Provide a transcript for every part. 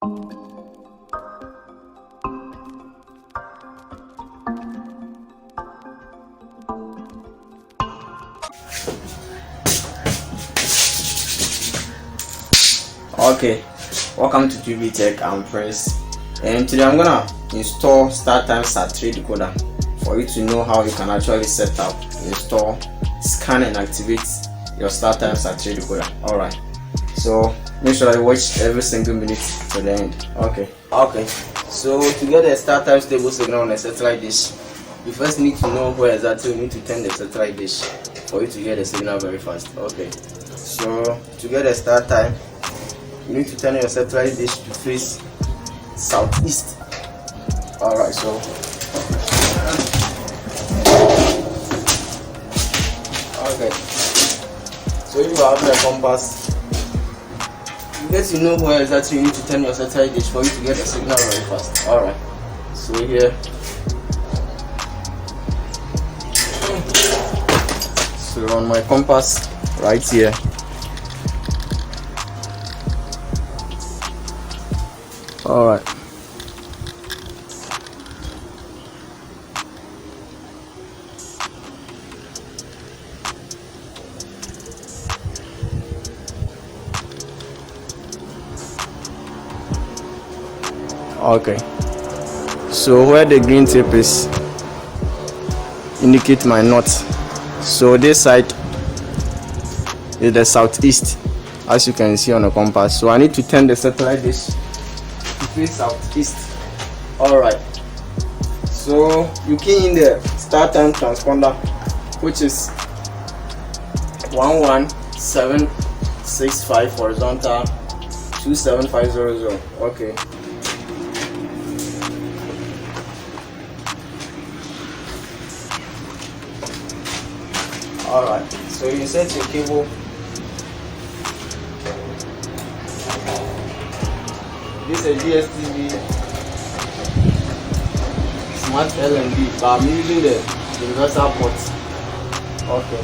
Okay, welcome to pbteck. I'm Prince, and today I'm gonna install StarTimes SAT3 decoder for you to know how you can actually set up, install, scan and activate your StarTimes SAT3 decoder. Alright, so make sure I watch every single minute to the end. Okay, so to get a StarTimes stable signal on a satellite dish, you first need to know where exactly you need to turn the satellite dish for you to get the signal very fast. Okay, so to get a start time, you need to turn your satellite dish to face southeast. Alright, so okay, so if you have the compass, you get to know where exactly you need to turn your satellite dish for you to get the signal very fast. Alright, so here, so on my compass right here, alright, okay, so where the green tip is indicate my north, so this side is the southeast, as you can see on the compass. So I need to turn the satellite dish to face southeast. Alright, so you key in the start time transponder, which is 11765 horizontal 27500. Okay, alright, so you set your cable. This is a DSTV smart LNB, but I'm using the universal port. Okay,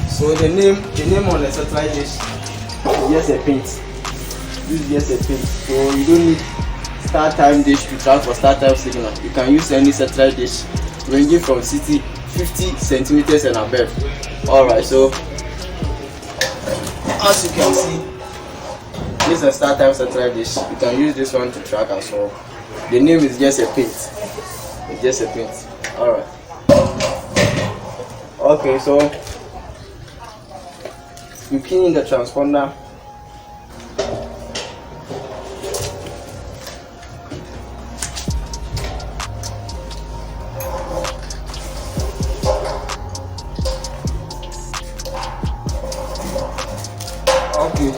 so the name on the satellite dish is just a paint. This is just a paint, so you don't need StarTime dish to transfer StarTime signal. You can use any satellite dish ranging from 50 centimeters and above. Alright, so as you can see, this is a StarTime satellite dish. You can use this one to track as well. The name is just a paint. It's just a paint. Alright. Okay, so you key in the transponder. Okay,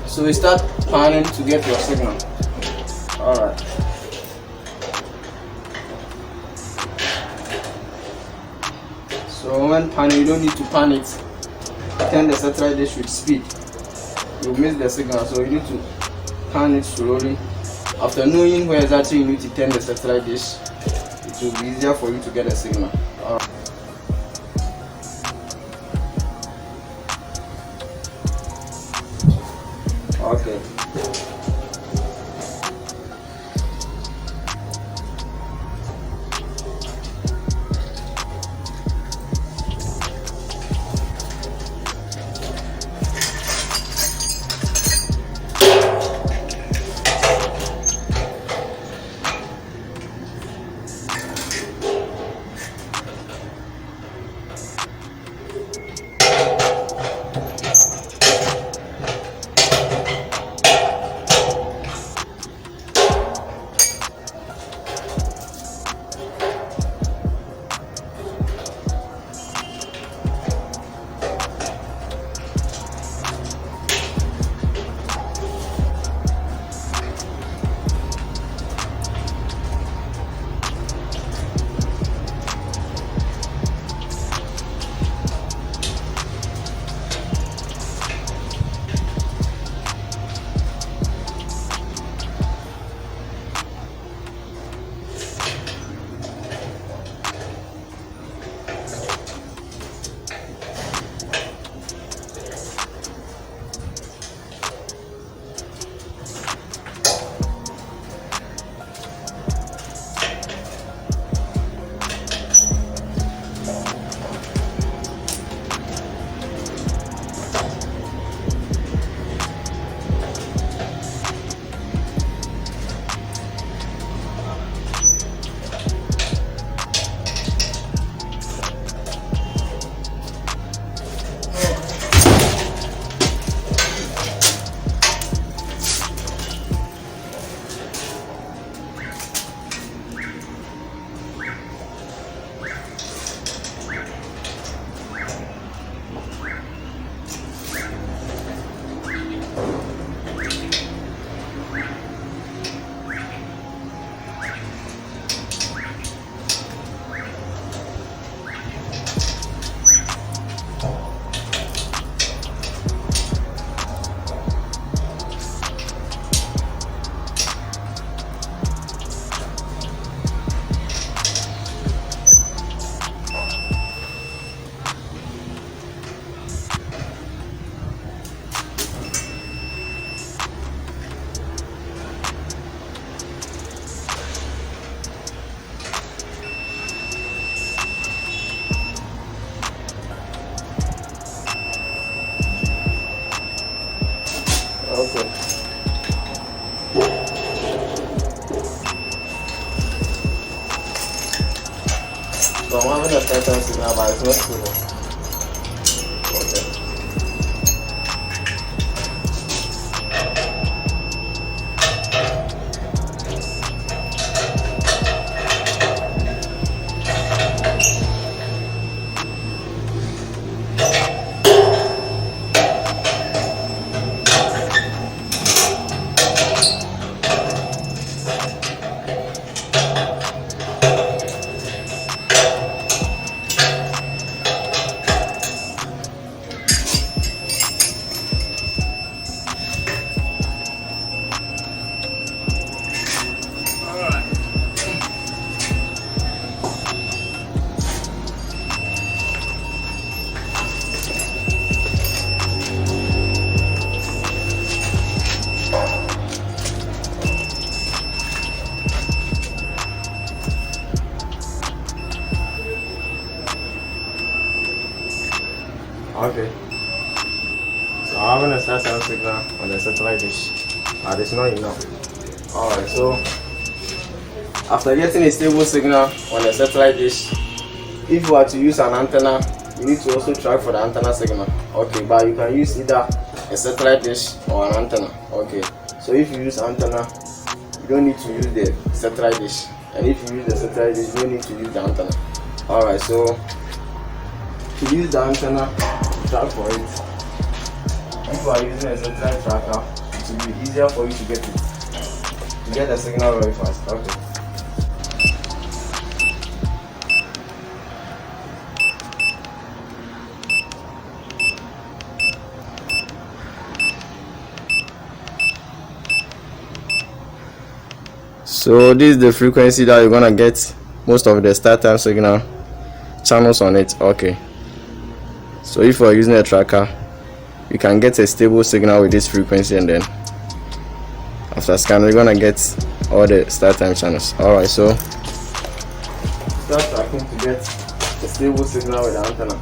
so we start panning to get your signal. Alright, so when panning, you don't need to pan it. Turn the satellite dish with speed, you miss the signal, so you need to pan it slowly. After knowing where exactly you need to turn the satellite dish, it will be easier for you to get a signal. Alright. Okay. Okay. So I'm having a startime signal, but it's not stable. Okay. Okay. So I'm having a startime signal on the satellite dish, but it's not enough. Alright, so after getting a stable signal on the satellite dish, if you are to use an antenna, you need to also try for the antenna signal. Okay, but you can use either a satellite dish or an antenna. Okay, so if you use antenna, you don't need to use the satellite dish, and if you use the satellite dish, you don't need to use the antenna. Alright, so to use the antenna, track for it. If you are using a satellite tracker, it will be easier for you to get the signal very fast. Okay. So this is the frequency that you're gonna get most of the startime signal channels on it. Okay. So if you're using a tracker, you can get a stable signal with this frequency, and then after scan we're gonna get all the startime channels. Alright, so start tracking to get a stable signal with the antenna.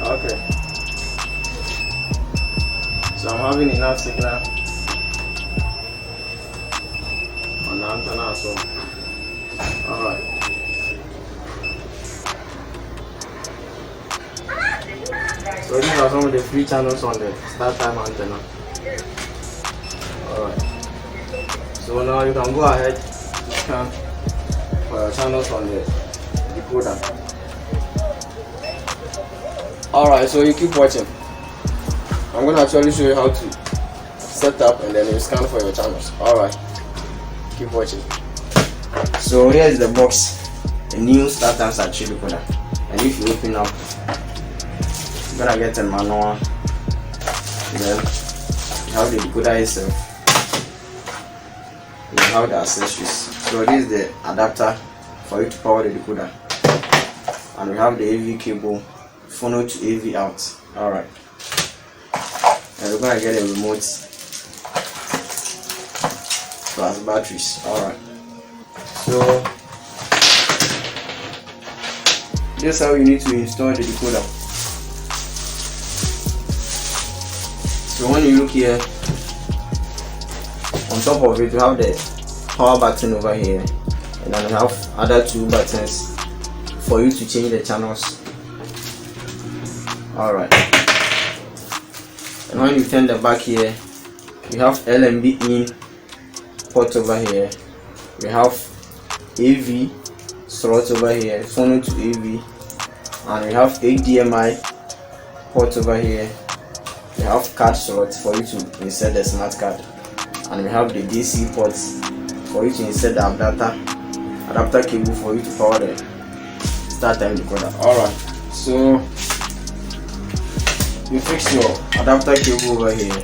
Okay, so I'm having enough signal on the antenna as well. Alright, so these are some of the free channels on the startime antenna. Alright, so now you can go ahead and scan for your channels on the decoder. Alright, so you keep watching. I'm going to actually show you how to set up, and then you scan for your channels. Alright, keep watching. So here is the box, a new StarTimes Archive decoder. And if you open up, you're going to get a manual. Then you have the decoder itself. You have the accessories. So this is the adapter for you to power the decoder. And we have the AV cable, phono to AV out. Alright, and we're gonna get a remote plus batteries. Alright, So this is how you need to install the decoder. So when you look here, on top of it you have the power button over here, and then you have other two buttons for you to change the channels. Alright, and when you turn the back here, you have LMB in port over here, we have AV slot over here, phone to AV, and we have HDMI port over here. We have card slot for you to insert the smart card, and we have the DC ports for you to insert the adapter cable for you to power the StarTime decoder. Alright, so you fix your adapter cable over here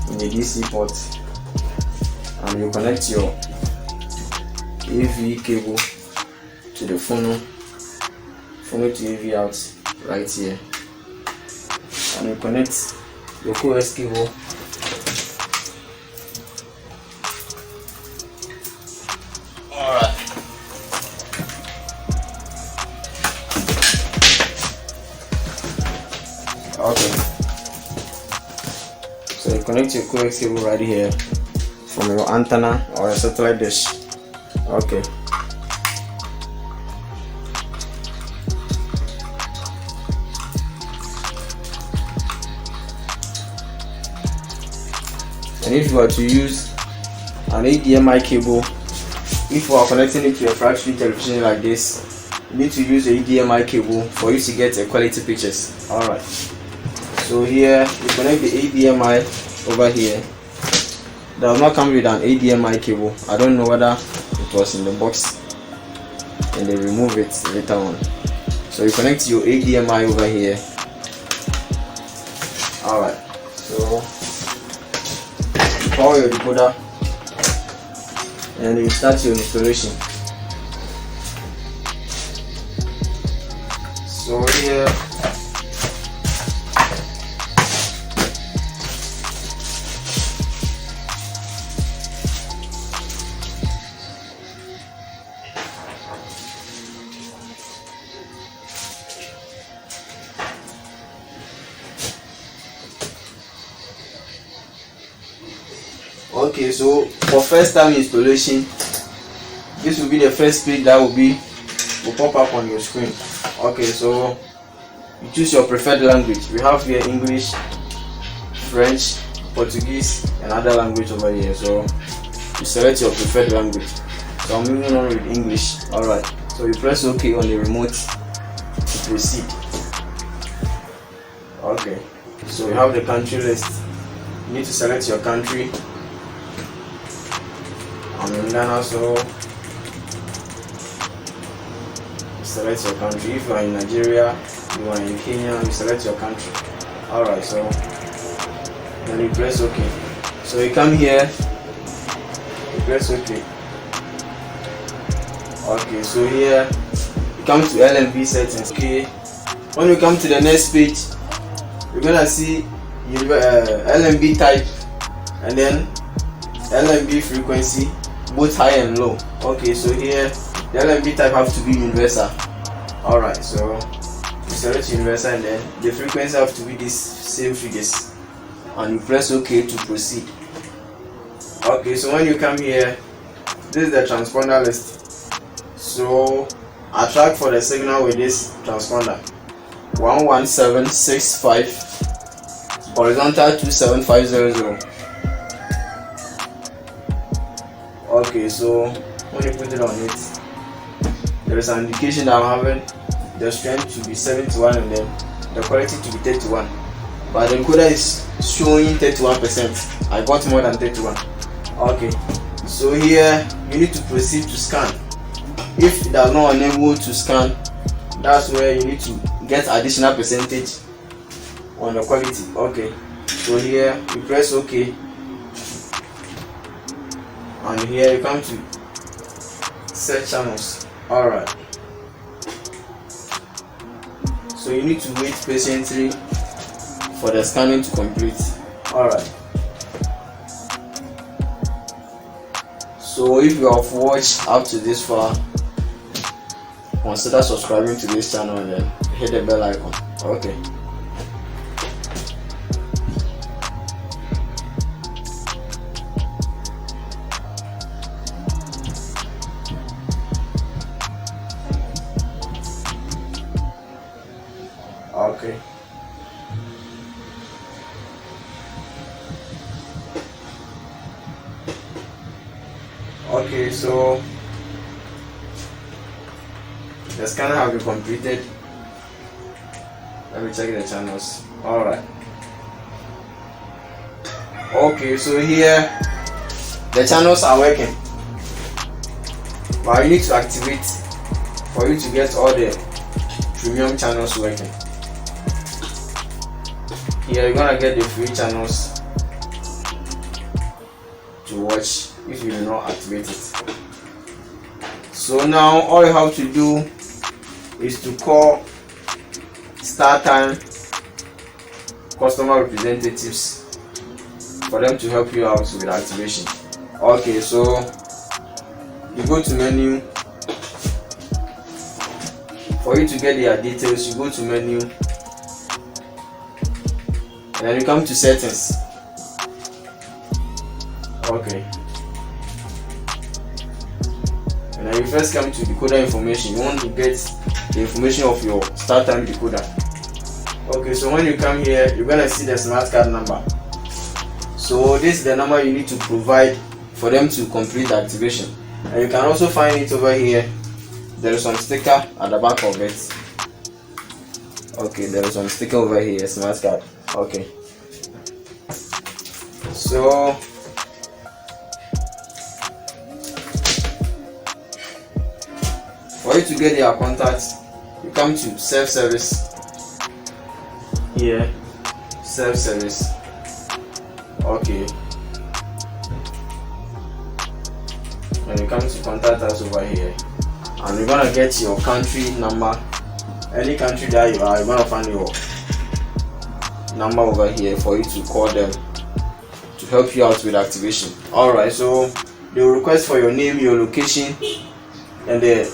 in the DC port, and you connect your AV cable to the phone to AV out right here, and you connect your coax cable Okay, so you connect your coax cable right here from your antenna or a satellite dish. Okay, and if you are to use an HDMI cable, if you are connecting it to a flat screen television like this, you need to use a HDMI cable for you to get a quality pictures. Alright, so here you connect the HDMI over here. Does not come with an HDMI cable. I don't know whether it was in the box and they remove it later on. So you connect your HDMI over here. Alright, so you power your decoder and you start your installation. So here okay, so for first time installation, this will be the first page that will pop up on your screen. Okay, so you choose your preferred language. We have here English, French, Portuguese, and other language over here. So you select your preferred language. So I'm moving on with English. Alright, so you press OK on the remote to proceed. Okay, so you have the country list. You need to select your country. I'm in Ghana, so select your country. If you are in Nigeria, you are in Kenya, you select your country. Alright, so then you press OK. So you come here, you press OK. Okay, so here you come to LMB settings. Okay, when you come to the next page, you're gonna see LMB type and then LMB frequency, both high and low. Okay, so here the LMB type have to be universal. Alright, so you select universal and then the frequency have to be this same figures, and you press OK to proceed. Okay, so when you come here, this is the transponder list. So I track for the signal with this transponder 11765 horizontal 27500. Okay, so when you put it on it, there is an indication that I'm having the strength to be 71 and then the quality to be 31, but the encoder is showing 31%. I got more than 31. Okay, so here you need to proceed to scan. If it is not unable to scan, that's where you need to get additional percentage on the quality. Okay, so here you press OK, and here you come to set channels. Alright, so you need to wait patiently for the scanning to complete. Alright, So if you have watched up to this far, consider subscribing to this channel and then hit the bell icon. Okay. Okay. Okay, so the scanner have been completed. Let me check the channels. Alright. Okay, so here the channels are working, but you need to activate for you to get all the premium channels working. Here you're gonna get the free channels to watch if you do not activate it. So now all you have to do is to call StarTime customer representatives for them to help you out with activation. Okay, so you go to menu. For you to get their details, you go to menu and then you come to settings. Okay, and then you first come to decoder information. You want to get the information of your StarTime decoder. Okay, so when you come here, you're gonna see the smart card number. So this is the number you need to provide for them to complete the activation. And you can also find it over here. There is some sticker at the back of it. Okay, there is some sticker over here, smart card. Okay, so for you to get their contact, you come to self-service. Here, self-service. Okay, and you come to contact us over here, and you're gonna get your country number. Any country that you are, you're gonna find your number over here for you to call them to help you out with activation. Alright, so they will request for your name, your location, and the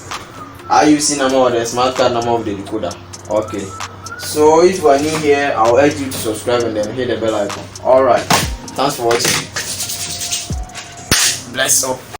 IUC number or the smart card number of the decoder. Okay, so if you are new here, I'll urge you to subscribe and then hit the bell icon. Alright, thanks for watching. Bless up.